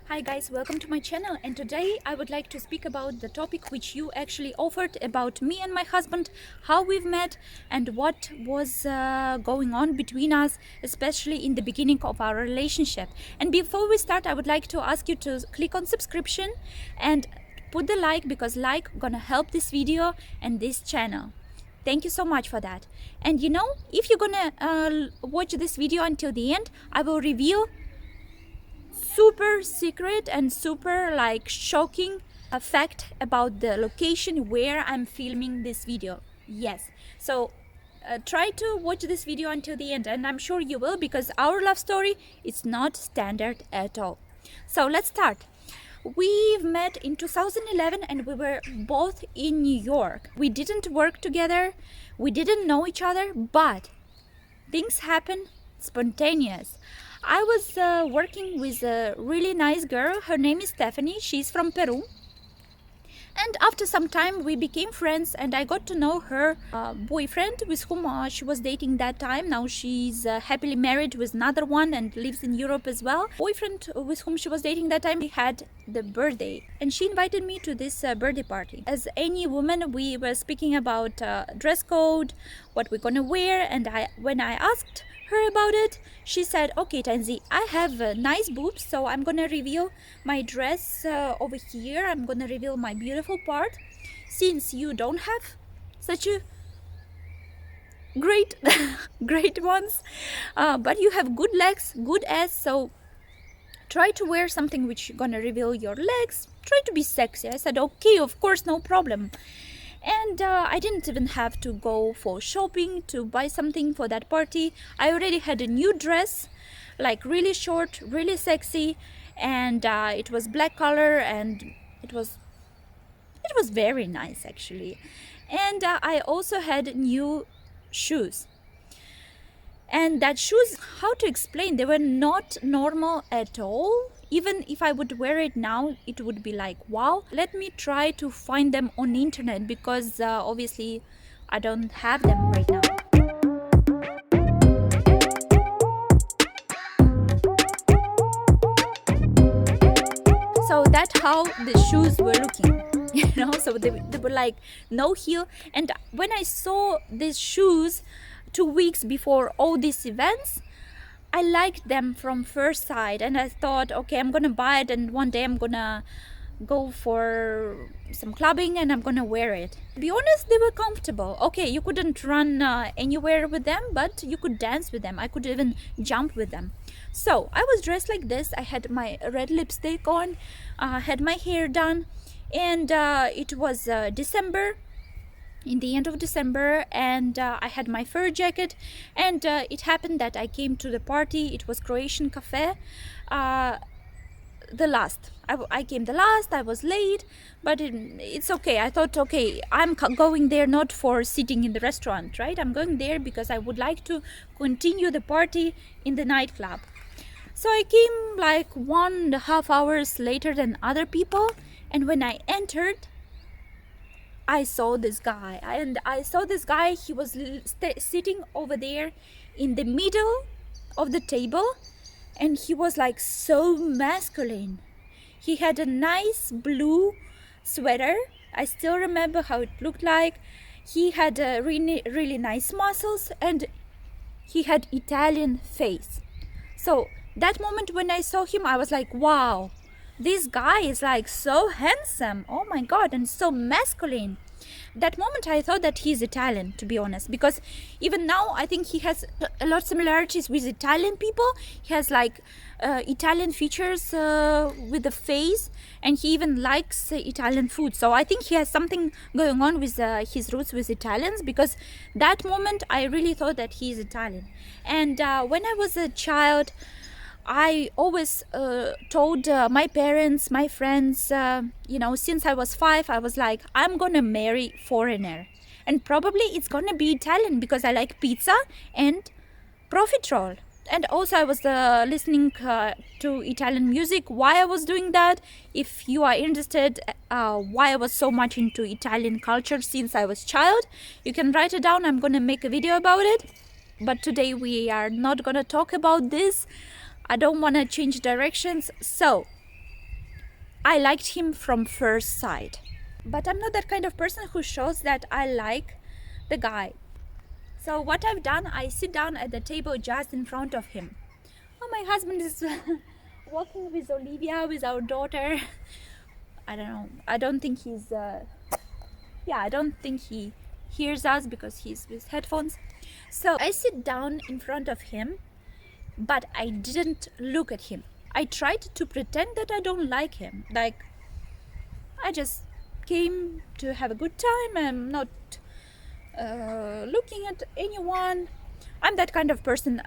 Hi guys, welcome to my channel, and today I would like to speak about the topic which you actually offered about me and my husband, how we've met and what was going on between us, especially in the beginning of our relationship. And before we start, I would like to ask you to click on subscription and put the like, because like gonna help this video and this channel. Thank you so much for that. And you know, if you're gonna watch this video until the end, I will reveal super secret and super shocking fact about the location where I'm filming this video. Yes, so try to watch this video until the end, and I'm sure you will, because our love story is not standard at all. So let's start. We've met in 2011 and we were both in New York. We didn't work together, we didn't know each other, but things happen spontaneous. I was working with a really nice girl. Her name is Stephanie. She's from Peru. And after some time we became friends, and I got to know her boyfriend with whom she was dating that time. Now she's happily married with another one and lives in Europe as well. Boyfriend with whom she was dating that time, he had the birthday, and she invited me to this birthday party. As any woman, we were speaking about dress code, what we're gonna wear, and when I asked her about it, she said, okay Tanzy, I have nice boobs, so I'm gonna reveal my dress over here. I'm gonna reveal my beautiful part, since you don't have such a great great ones, but you have good legs, good ass, so try to wear something which gonna reveal your legs. Try to be sexy. I said, okay, of course, no problem. And I didn't even have to go for shopping to buy something for that party. I already had a new dress, like really short, really sexy, and it was black color, and it was very nice actually. And I also had new shoes. And that shoes, how to explain, they were not normal at all. Even if I would wear it now, it would be like, wow. Let me try to find them on the internet, because obviously I don't have them right now. So that's how the shoes were looking. So they were like no heel. And when I saw these shoes 2 weeks before all these events, I liked them from first sight, and I thought, okay, I'm gonna buy it, and one day I'm gonna go for some clubbing and I'm gonna wear it. To be honest, they were comfortable. Okay, you couldn't run anywhere with them, but you could dance with them. I could even jump with them. So I was dressed like this. I had my red lipstick on, had my hair done, and it was December, in the end of December, and I had my fur jacket, and it happened that I came to the party. It was Croatian cafe, the last. I came the last. I was late, but it's okay. I thought, okay, I'm going there not for sitting in the restaurant, right? I'm going there because I would like to continue the party in the nightclub. So I came like 1.5 hours later than other people, and when I entered, I saw this guy, he was sitting over there in the middle of the table, and he was like so masculine. He had a nice blue sweater. I still remember how it looked like. He had really nice muscles, and he had Italian face. So that moment when I saw him, I was like, wow, this guy is like so handsome, oh my god, and so masculine. That moment I thought that he's Italian, to be honest, because even now I think he has a lot of similarities with Italian people. He has like Italian features with the face, and he even likes Italian food. So I think he has something going on with his roots with Italians, because that moment I really thought that he's Italian. And when I was a child, I always told my parents, my friends, since I was 5, I was like, I'm gonna marry foreigner, and probably it's gonna be Italian, because I like pizza and profiterole. And also I was listening to Italian music. Why I was doing that, if you are interested, why I was so much into Italian culture since I was child, you can write it down. I'm gonna make a video about it, but today we are not gonna talk about this. I don't want to change directions. So I liked him from first sight. But I'm not that kind of person who shows that I like the guy. So what I've done, I sit down at the table just in front of him. Oh, my husband is walking with Olivia, with our daughter. I don't know. I don't think he's I don't think he hears us because he's with headphones. So I sit down in front of him, but I didn't look at him. I tried to pretend that I don't like him. Like, I just came to have a good time. I'm not looking at anyone. I'm that kind of person.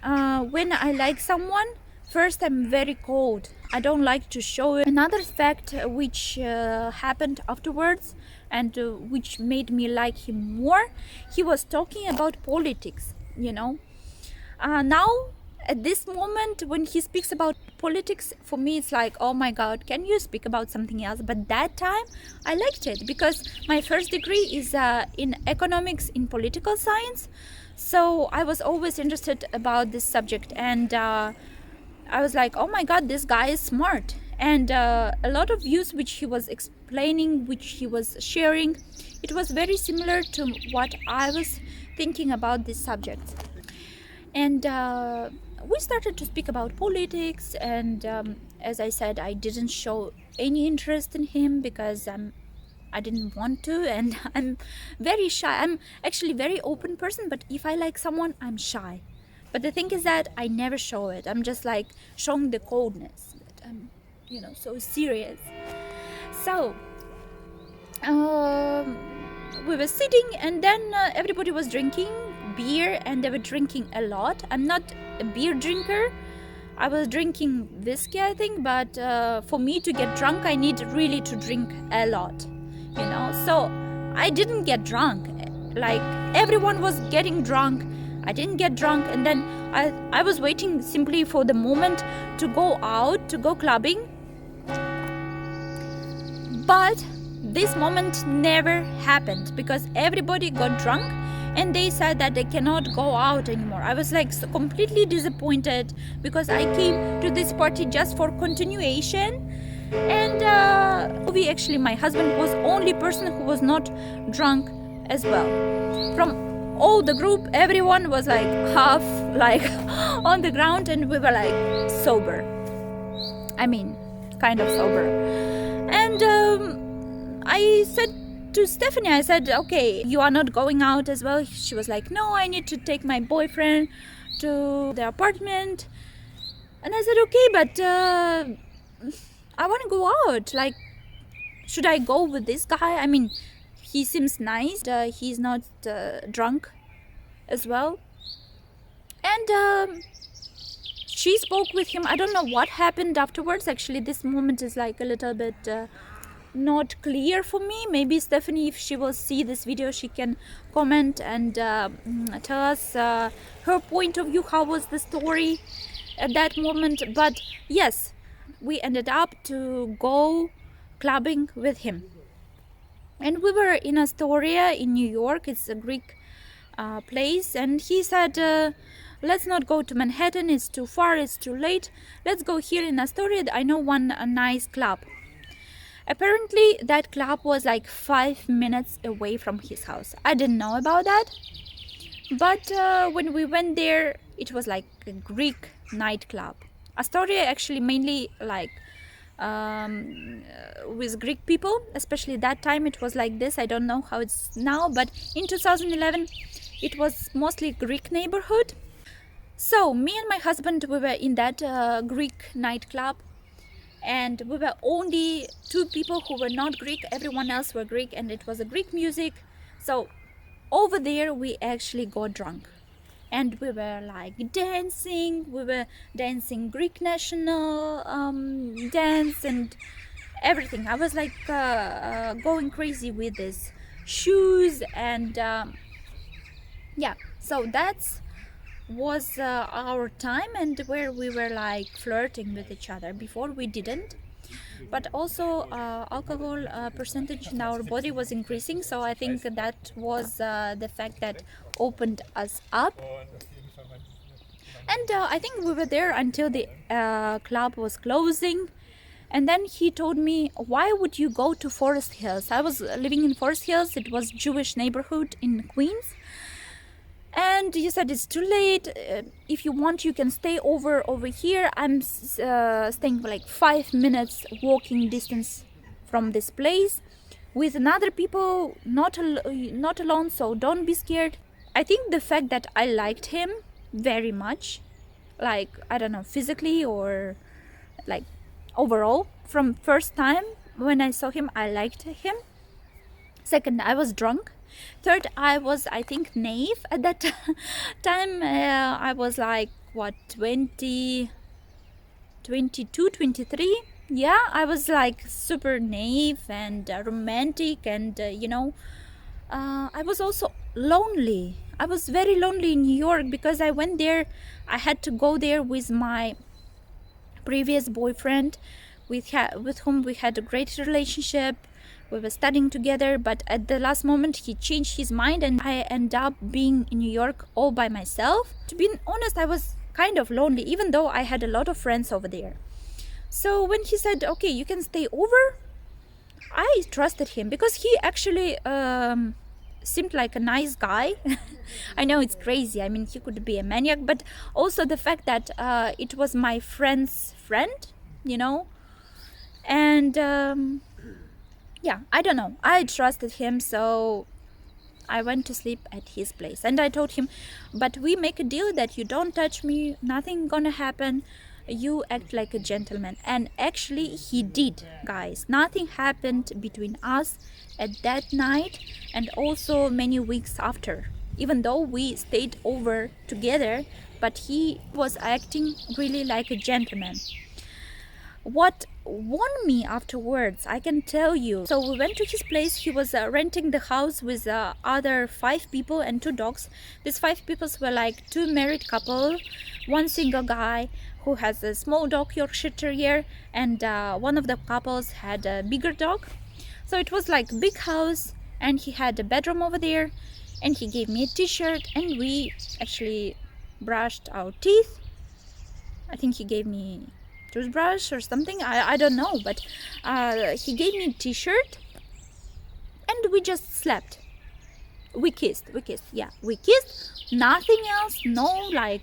When I like someone, first I'm very cold. I don't like to show it. Another fact which happened afterwards and which made me like him more, he was talking about politics, you know. Now, at this moment, when he speaks about politics, for me it's like, oh my god, can you speak about something else? But that time I liked it because my first degree is in economics, in political science. So I was always interested about this subject, and I was like, oh my god, this guy is smart. And a lot of views which he was explaining, which he was sharing, it was very similar to what I was thinking about this subject. And we started to speak about politics, and as I said, I didn't show any interest in him because I didn't want to, and I'm very shy. I'm actually a very open person, but if I like someone, I'm shy. But the thing is that I never show it. I'm just like showing the coldness that I'm, so serious. So we were sitting, and then everybody was drinking beer, and they were drinking a lot. I'm not a beer drinker. I was drinking whiskey, I think, but for me to get drunk, I need really to drink a lot, So I didn't get drunk. Like, everyone was getting drunk. I didn't get drunk, and then I was waiting simply for the moment to go out, to go clubbing. But this moment never happened because everybody got drunk and they said that they cannot go out anymore. I was like so completely disappointed because I came to this party just for continuation. And my husband was only person who was not drunk as well. From all the group, everyone was like half like on the ground, and we were like sober. I mean, kind of sober. And I said to Stephanie, I said, okay, you are not going out as well? She was like, no, I need to take my boyfriend to the apartment. And I said, okay, but I want to go out. Like, should I go with this guy? I mean, he seems nice. He's not drunk as well. And she spoke with him. I don't know what happened afterwards. Actually, this moment is like a little bit not clear for me. Maybe Stephanie, if she will see this video, she can comment and tell us her point of view. How was the story at that moment? But yes, we ended up to go clubbing with him. And we were in Astoria in New York. It's a Greek place. And he said, let's not go to Manhattan. It's too far. It's too late. Let's go here in Astoria. I know one nice club. Apparently, that club was like 5 minutes away from his house. I didn't know about that. But when we went there, it was like a Greek nightclub. Astoria actually mainly like with Greek people, especially that time it was like this. I don't know how it's now, but in 2011 it was mostly Greek neighborhood. So me and my husband, we were in that Greek nightclub, and we were only two people who were not Greek. Everyone else were Greek, and it was a Greek music. So over there we actually got drunk, and we were like dancing. We were dancing Greek national dance and everything. I was like going crazy with this shoes, and yeah, so that's was our time, and where we were like flirting with each other. Before we didn't, but also alcohol percentage in our body was increasing, so I think that was the fact that opened us up. And I think we were there until the club was closing, And then he told me, why would you go to Forest Hills? I was living in Forest Hills. It was Jewish neighborhood in Queens. And he said, it's too late. If you want, you can stay over here. I'm staying like 5 minutes walking distance from this place with another people, not alone, so don't be scared. I think the fact that I liked him very much, like, I don't know, physically or like overall, from first time when I saw him, I liked him. Second, I was drunk. Third, I was, I think, naive at that time. I was like, what, 20, 22, 23? Yeah, I was like super naive and romantic, and I was also lonely. I was very lonely in New York because I went there. I had to go there with my previous boyfriend, with whom we had a great relationship. We were studying together, but at the last moment he changed his mind and I ended up being in New York all by myself. To be honest, I was kind of lonely, even though I had a lot of friends over there. So when he said, okay, you can stay over, I trusted him because he actually seemed like a nice guy. I know it's crazy. I mean, he could be a maniac, but also the fact that it was my friend's friend, and yeah, I don't know. I trusted him, so I went to sleep at his place. And I told him, but we make a deal that you don't touch me, nothing gonna happen. You act like a gentleman. And actually he did, guys. Nothing happened between us at that night and also many weeks after. Even though we stayed over together, but he was acting really like a gentleman. What won me afterwards, I can tell you. So we went to his place. He was renting the house with other 5 people and 2 dogs. These 5 people were like 2 married couple, 1 single guy who has a small dog, Yorkshire Terrier, and one of the couples had a bigger dog. So it was like a big house, and he had a bedroom over there, and he gave me a t-shirt, and we actually brushed our teeth. I think he gave me toothbrush or something, I don't know, but he gave me a t-shirt and we just slept. We kissed, yeah, we kissed, nothing else, no like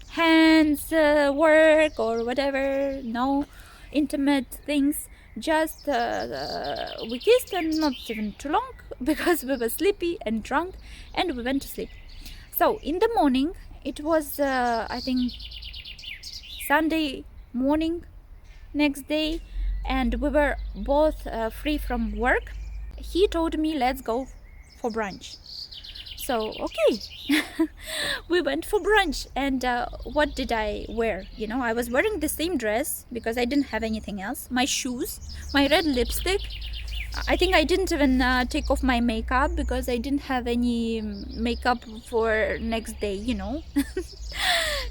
hands work or whatever, no intimate things, just we kissed, and not even too long because we were sleepy and drunk, and we went to sleep. So in the morning, it was I think Sunday morning, next day, and we were both free from work. He told me, let's go for brunch. So okay, we went for brunch, and what did I wear? I was wearing the same dress because I didn't have anything else, my shoes, my red lipstick. I think I didn't even take off my makeup because I didn't have any makeup for next day,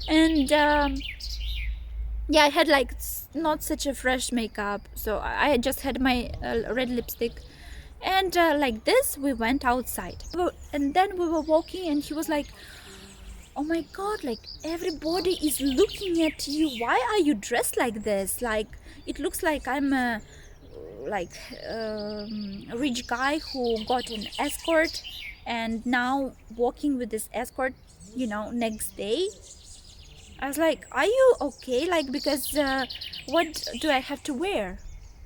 and yeah, I had like not such a fresh makeup, so I just had my red lipstick, and like this we went outside. And then we were walking, and he was like, oh my god, like everybody is looking at you, why are you dressed like this? Like it looks like I'm a rich guy who got an escort and now walking with this escort next day. I was like, are you okay? Like, because what do I have to wear,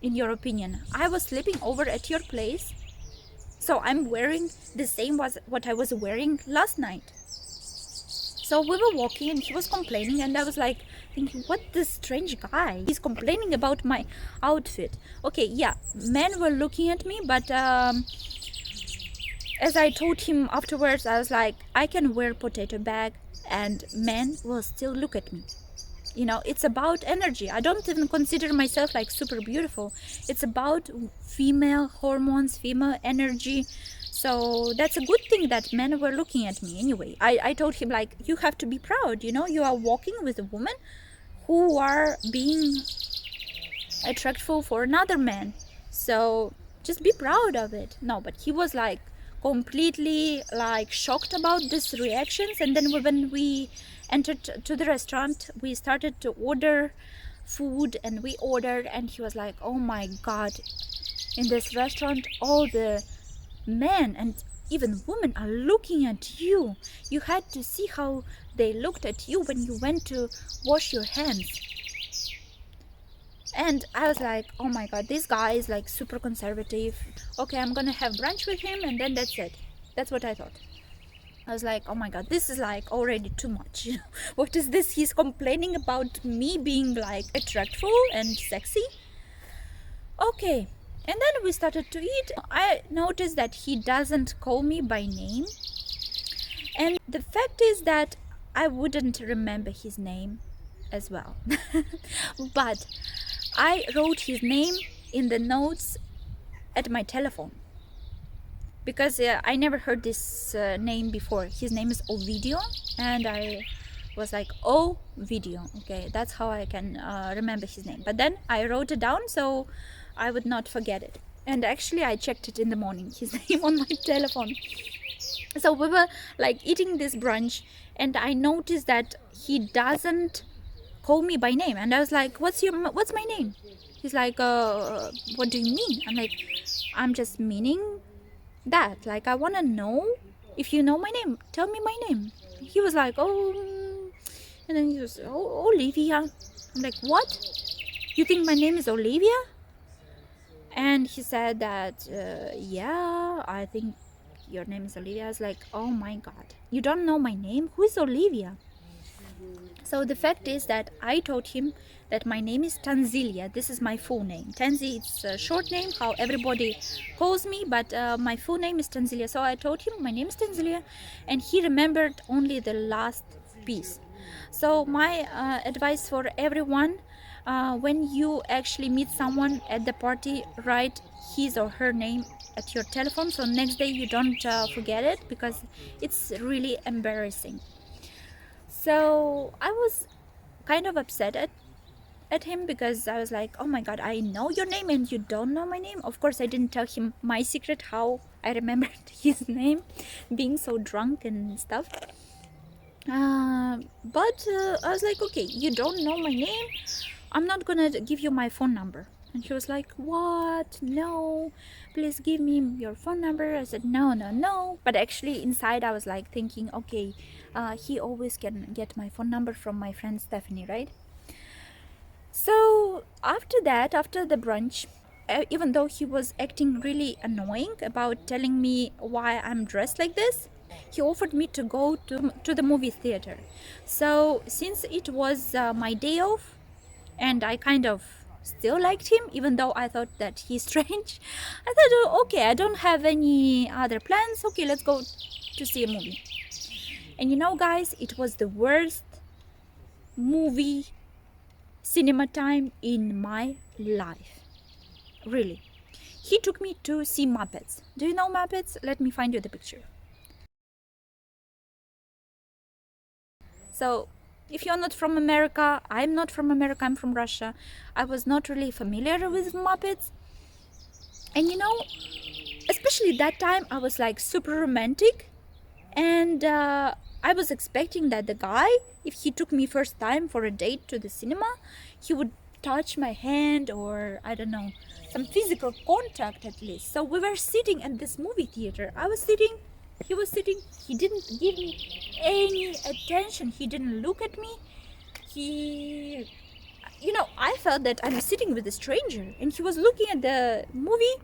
in your opinion? I was sleeping over at your place, so I'm wearing the same as what I was wearing last night. So we were walking, and he was complaining, and I was like thinking, what this strange guy? He's complaining about my outfit. Okay, yeah, men were looking at me, but as I told him afterwards, I was like, I can wear potato bag and men will still look at me. It's about energy. I don't even consider myself like super beautiful. It's about female hormones, female energy. So that's a good thing that men were looking at me anyway. I told him, like, you have to be proud, you are walking with a woman who are being attractful for another man. So just be proud of it. No, but he was like completely like shocked about these reactions. And then when we entered to the restaurant, we started to order food, and we ordered, and he was like, oh my god, in this restaurant all the men and even women are looking at you. You had to see how they looked at you when you went to wash your hands. And I was like, oh my god, this guy is like super conservative. Okay, I'm gonna have brunch with him and then that's it. That's what I thought. I was like, oh my god, this is like already too much. What is this? He's complaining about me being like attractive and sexy. Okay, and then we started to eat. I noticed that he doesn't call me by name, and the fact is that I wouldn't remember his name as well. But I wrote his name in the notes at my telephone, because I never heard this name before. His name is Ovidio, and I was like, oh, video. Okay, that's how I can remember his name. But then I wrote it down so I would not forget it. And actually I checked it in the morning, his name on my telephone. So we were like eating this brunch, and I noticed that he doesn't call me by name. And I was like, what's my name? He's like, what do you mean? I'm like, I'm just meaning that, like, I want to know if you know my name. Tell me my name. He was like, oh, and then he was, oh, Olivia. I'm like, what? You think my name is Olivia? And he said that, yeah, I think your name is Olivia. I was like, oh my god, you don't know my name? Who is Olivia? So the fact is that I told him that my name is Tanzilia. This is my full name. Tanzy, it's a short name, how everybody calls me, but my full name is Tanzilia. So I told him my name is Tanzilia, and he remembered only the last piece. So my advice for everyone, when you actually meet someone at the party, write his or her name at your telephone, so next day you don't forget it, because it's really embarrassing. So I was kind of upset at him, because I was like, oh my god, I know your name and you don't know my name. Of course I didn't tell him my secret, how I remembered his name, being so drunk and stuff. But I was like, okay, you don't know my name, I'm not gonna give you my phone number. And he was like, what? No, please give me your phone number. I said, no, no, no. But actually inside I was like thinking, okay, he always can get my phone number from my friend Stephanie, right? So after that, after the brunch, even though he was acting really annoying about telling me why I'm dressed like this, he offered me to go to the movie theater. So since it was my day off, and I kind of still liked him, even though I thought that he's strange, I thought, oh, okay, I don't have any other plans, okay, let's go to see a movie. And you know, guys, it was the worst movie cinema time in my life, really. He took me to see Muppets. Do you know Muppets? Let me find you the picture. So if you're not from America, I'm not from America, I'm from Russia, I was not really familiar with Muppets. And you know, especially that time, I was like super romantic, and I was expecting that the guy, if he took me first time for a date to the cinema, he would touch my hand, or I don't know, some physical contact at least. So we were sitting at this movie theater. I was sitting, he was sitting. He didn't give me any attention. He didn't look at me. He, you know, I felt that I'm sitting with a stranger, and he was looking at the movie,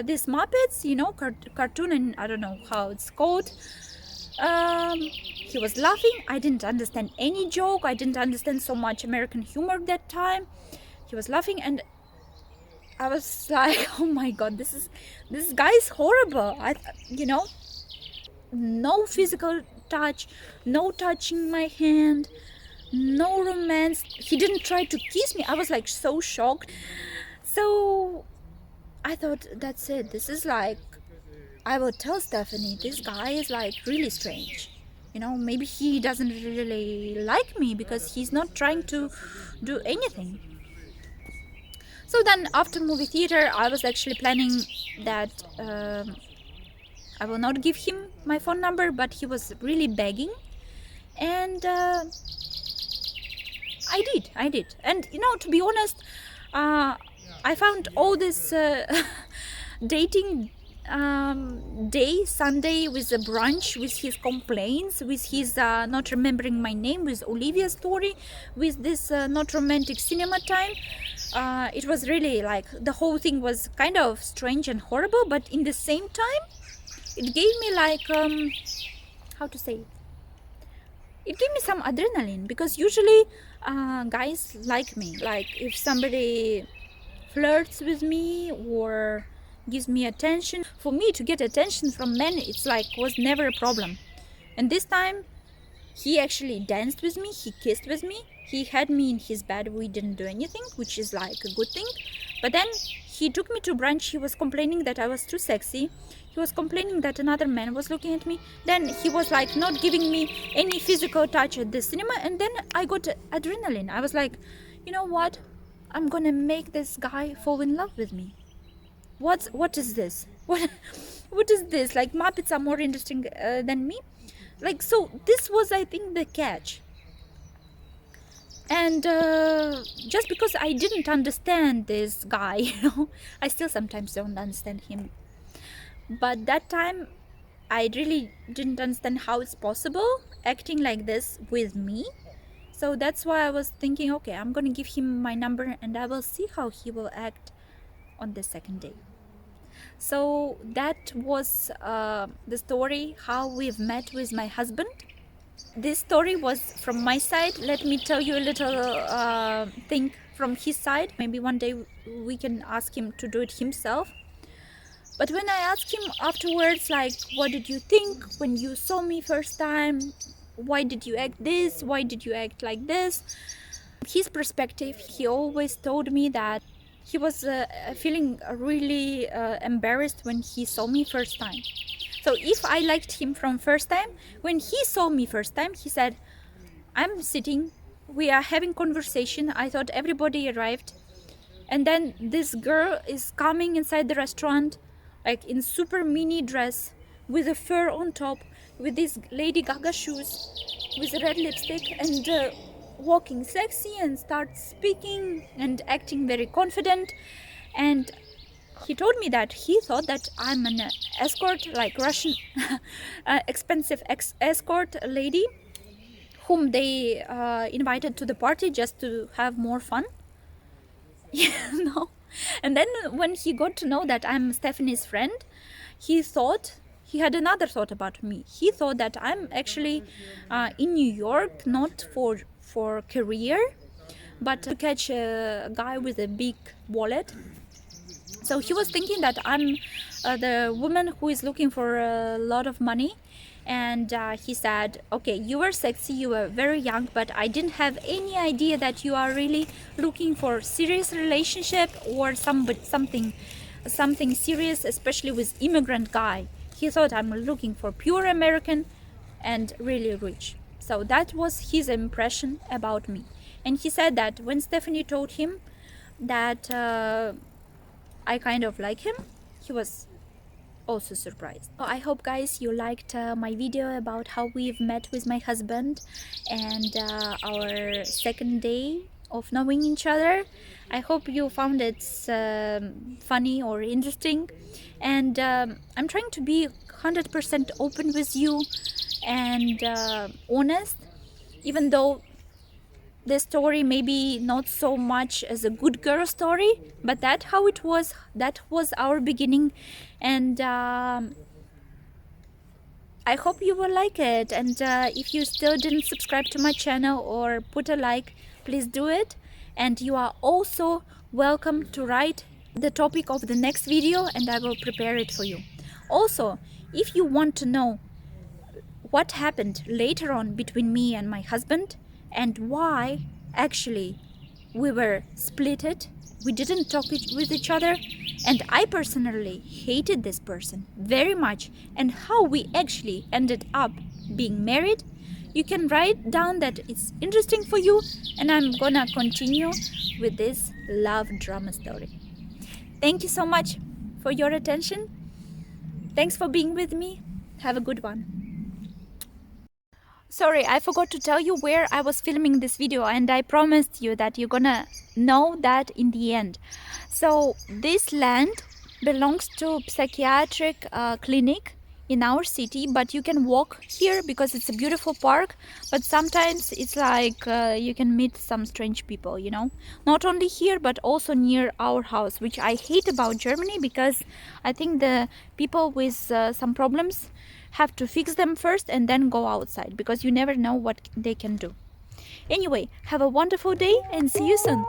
this Muppets, you know, cartoon, and I don't know how it's called. He was laughing. I didn't understand any joke. I didn't understand so much American humor that time. He was laughing, and I was like, oh my god, this guy is horrible. You know, no physical touch, no touching my hand, no romance. He didn't try to kiss me. I was like so shocked. So I thought, that's it. This is like, I will tell Stephanie, this guy is like really strange. You know, maybe he doesn't really like me because he's not trying to do anything. So then after movie theater, I was actually planning that I will not give him my phone number, but he was really begging. And I I did. And you know, to be honest, I found all this dating day, Sunday, with a brunch, with his complaints, with his not remembering my name, with Olivia's story, with this not romantic cinema time. It was really like the whole thing was kind of strange and horrible, but in the same time, it gave me like how to say, it gave me some adrenaline, because usually guys like me, like if somebody flirts with me or gives me attention, for me to get attention from men, it's like was never a problem. And this time he actually danced with me, he kissed with me, he had me in his bed, we didn't do anything, which is like a good thing. But then he took me to brunch, he was complaining that I was too sexy, he was complaining that another man was looking at me, then he was like not giving me any physical touch at the cinema, and then I got adrenaline. I was like, you know what, I'm gonna make this guy fall in love with me. What is this? What is this? Like Muppets are more interesting than me? Like, so this was, I think, the catch. And just because I didn't understand this guy, you know, I still sometimes don't understand him. But that time, I really didn't understand how it's possible acting like this with me. So that's why I was thinking, okay, I'm gonna give him my number and I will see how he will act on the second day. So that was the story how we've met with my husband. This story was from my side. Let me tell you a little thing from his side. Maybe one day we can ask him to do it himself. But when I asked him afterwards, like, what did you think when you saw me first time? Why did you act this? Why did you act like this? His perspective, he always told me that he was feeling really embarrassed when he saw me first time. So if I liked him from first time, when he saw me first time, he said, I'm sitting, we are having conversation, I thought everybody arrived, and then this girl is coming inside the restaurant like in super mini dress with a fur on top, with these Lady Gaga shoes, with a red lipstick, and walking sexy, and starts speaking and acting very confident. And he told me that he thought that I'm an escort, like Russian expensive escort lady whom they invited to the party just to have more fun. You know. And then when he got to know that I'm Stephanie's friend, he had another thought about me. He thought that I'm actually in New York, not for career, but to catch a guy with a big wallet. So he was thinking that I'm the woman who is looking for a lot of money. And he said, okay, you were sexy, you were very young, but I didn't have any idea that you are really looking for serious relationship or something serious, especially with immigrant guy. He thought I'm looking for pure American and really rich. So that was his impression about me. And he said that when Stephanie told him that I kind of like him, he was also surprised. So I hope guys you liked my video about how we've met with my husband and our second day of knowing each other. I hope you found it funny or interesting, and I'm trying to be 100% open with you and honest, even though the story maybe not so much as a good girl story, but that was our beginning. And I hope you will like it. And if you still didn't subscribe to my channel or put a like, please do it. And you are also welcome to write the topic of the next video and I will prepare it for you. Also, if you want to know what happened later on between me and my husband, and why actually we were splitted, we didn't talk with each other, and I personally hated this person very much, and how we actually ended up being married, you can write down that it's interesting for you, and I'm gonna continue with this love drama story. Thank you so much for your attention. Thanks for being with me. Have a good one. Sorry, I forgot to tell you where I was filming this video, and I promised you that you're gonna know that in the end. So this land belongs to psychiatric clinic in our city, but you can walk here because it's a beautiful park. But sometimes it's like you can meet some strange people, you know, not only here but also near our house, which I hate about Germany, because I think the people with some problems have to fix them first and then go outside, because you never know what they can do. Anyway, have a wonderful day and see you soon.